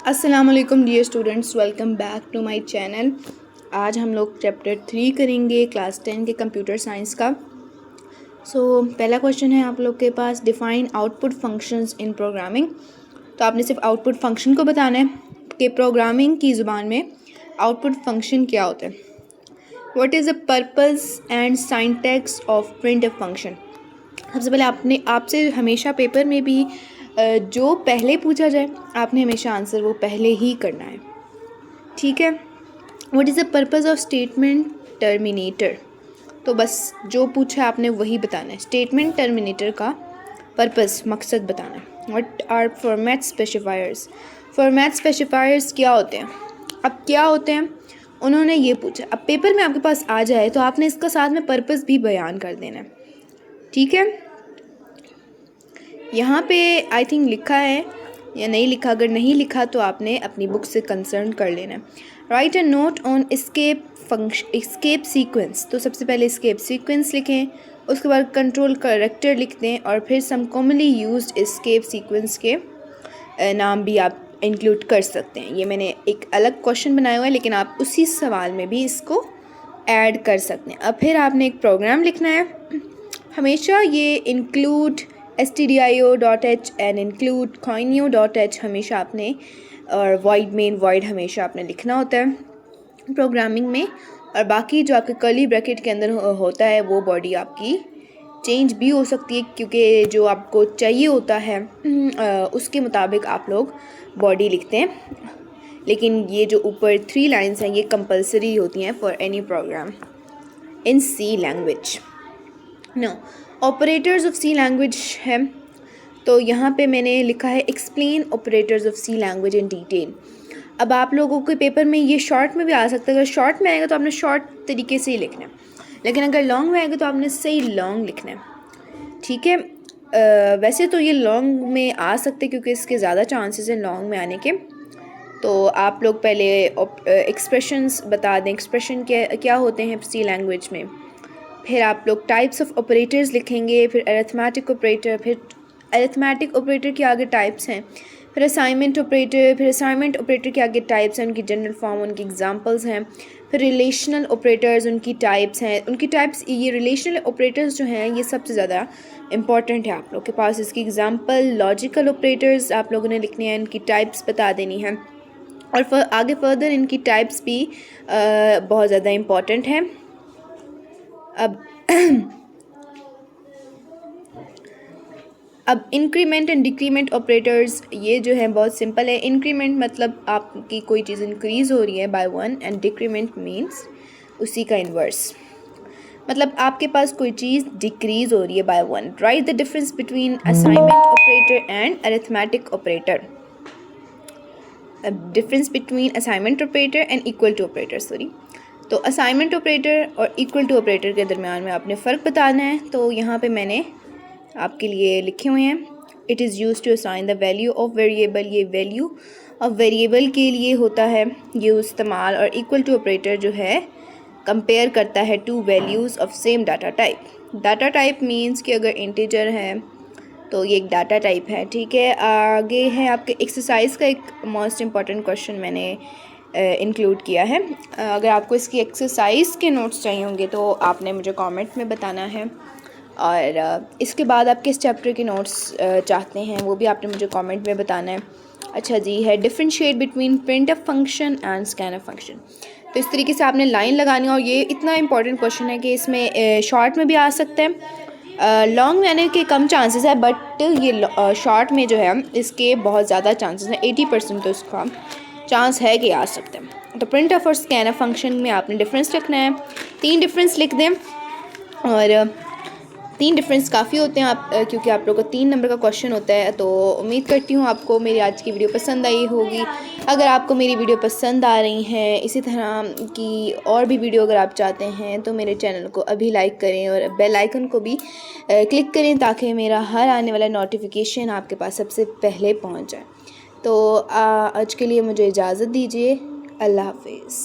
अस्सलाम वालेकुम dear students, welcome back to my channel. आज हम लोग चैप्टर 3 करेंगे क्लास 10 के कंप्यूटर साइंस का। पहला क्वेश्चन है आप लोग के पास, define output functions in programming. तो आपने सिर्फ आउटपुट फंक्शन को बताना है कि प्रोग्रामिंग की ज़ुबान में आउटपुट फंक्शन क्या होता है। What is the purpose and syntax of printf function. सबसे पहले आपसे हमेशा पेपर में भी जो पहले पूछा जाए आपने हमेशा आंसर वो पहले ही करना है, ठीक है। What is the purpose of statement terminator. तो बस जो पूछा है आपने वही बताना है। स्टेटमेंट टर्मिनेटर का पर्पज़, मकसद बताना है। What are format specifiers. Format specifiers क्या होते हैं। अब क्या होते हैं उन्होंने ये पूछा। अब पेपर में आपके पास आ जाए तो आपने इसका साथ में पर्पज़ भी बयान कर देना है, ठीक है। यहाँ पे आई थिंक लिखा है या नहीं लिखा, अगर नहीं लिखा तो आपने अपनी बुक से कंसर्न कर लेना है। Right a note on escape sequence. तो सबसे पहले एस्केप सीक्वेंस लिखें, उसके बाद कंट्रोल कैरेक्टर लिख दें और फिर सम कॉमनली यूज्ड एस्केप सीक्वेंस के नाम भी आप इंक्लूड कर सकते हैं। ये मैंने एक अलग क्वेश्चन बनाया हुआ है, लेकिन आप उसी सवाल में भी इसको ऐड कर सकते हैं। अब फिर आपने एक प्रोग्राम लिखना है। हमेशा ये include stdio.h and include coinio.h हमेशा आपने, और void मेन void हमेशा आपने लिखना होता है प्रोग्रामिंग में। और बाकी जो आपके कर्ली ब्रैकेट के अंदर होता है वो बॉडी आपकी चेंज भी हो सकती है, क्योंकि जो आपको चाहिए होता है उसके मुताबिक आप लोग बॉडी लिखते हैं। लेकिन ये जो ऊपर 3 लाइन्स हैं ये कंपलसरी होती हैं for any program in C language. No, operators of C language है। तो यहाँ पे मैंने लिखा है explain operators of C language in detail. अब आप लोगों के पेपर में ये शॉर्ट में भी आ सकता है। अगर शॉर्ट में आएगा तो आपने शॉर्ट तरीके से ही लिखना है, लेकिन अगर लॉन्ग में आएगा तो आपने सही लॉन्ग लिखना है, ठीक है। वैसे तो ये लॉन्ग में आ सकते क्योंकि इसके ज़्यादा चांसेस हैं लॉन्ग में आने के। तो आप लोग पहले एक्सप्रेशंस बता दें, एक्सप्रेशन क्या होते हैं सी लैंग्वेज में। फिर आप लोग टाइप्स ऑफ ऑपरेटर्स लिखेंगे, फिर अरिथमेटिक ऑपरेटर, फिर अरिथमेटिक ऑपरेटर के आगे टाइप्स हैं, फिर असाइनमेंट ऑपरेटर, फिर असाइनमेंट ऑपरेटर के आगे टाइप्स हैं, उनकी जनरल फॉर्म, उनकी एग्जांपल्स हैं। फिर रिलेशनल ऑपरेटर्स, उनकी टाइप्स हैं, उनकी टाइप्स। ये रिलेशनल ऑपरेटर्स जो हैं ये सबसे ज़्यादा इंपॉर्टेंट है आप लोग के पास। इसकी एग्जांपल लॉजिकल ऑपरेटर्स आप लोगों ने लिखने हैं, इनकी टाइप्स बता देनी है। और आगे फर्दर इनकी टाइप्स भी बहुत ज़्यादा इम्पॉर्टेंट हैं। अब इंक्रीमेंट एंड डिक्रीमेंट ऑपरेटर्स ये जो है बहुत सिंपल है। इंक्रीमेंट मतलब आपकी कोई चीज़ इंक्रीज़ हो रही है बाय 1 एंड डिक्रीमेंट मींस उसी का इन्वर्स, मतलब आपके पास कोई चीज़ डिक्रीज़ हो रही है by 1। Write the difference between assignment operator and arithmetic operator. Difference between assignment operator and equal to operator, sorry. तो असाइनमेंट ऑपरेटर और इक्वल टू ऑपरेटर के दरमियान में आपने फ़र्क बताना है। तो यहाँ पे मैंने आपके लिए लिखे हुए हैं, it is use to assign the value of variable. ये वैल्यू ऑफ वेरिएबल के लिए होता है ये इस्तेमाल। और इक्वल टू ऑपरेटर जो है कंपेयर करता है 2 values of same data type. Data type means कि अगर इंटीजर है तो ये एक डाटा टाइप है, ठीक है। आगे है आपके एक्सरसाइज का एक मोस्ट इम्पॉर्टेंट क्वेश्चन मैंने इंक्लूड किया है। अगर आपको इसकी एक्सरसाइज के नोट्स चाहिए होंगे तो आपने मुझे कमेंट में बताना है। और इसके बाद आप किस चैप्टर के नोट्स चाहते हैं वो भी आपने मुझे कमेंट में बताना है। अच्छा जी, है differentiate between printf function and scanf function. तो इस तरीके से आपने लाइन लगानी है। और ये इतना इंपॉर्टेंट क्वेश्चन है कि इसमें शॉर्ट में भी आ सकता है, लॉन्ग में आने के कम चांसेस है, बट ये शॉर्ट में जो है इसके बहुत ज़्यादा चांसेस हैं। 80% तो इसका चांस है कि आ सकते हैं। तो प्रिंटफ और स्कैनफ फंक्शन में आपने डिफरेंस लिखना है। 3 डिफरेंस लिख दें, और 3 डिफरेंस काफ़ी होते हैं आप क्योंकि आप लोग का 3 नंबर का क्वेश्चन होता है। तो उम्मीद करती हूँ आपको मेरी आज की वीडियो पसंद आई होगी। अगर आपको मेरी वीडियो पसंद आ रही हैं, इसी तरह की और भी वीडियो अगर आप चाहते हैं तो मेरे चैनल को अभी लाइक करें और बेल आइकन को भी क्लिक करें ताकि मेरा हर आने वाला नोटिफिकेशन आपके पास सबसे पहले पहुँच जाए। तो आज के लिए मुझे इजाज़त दीजिए। अल्लाह हाफिज़।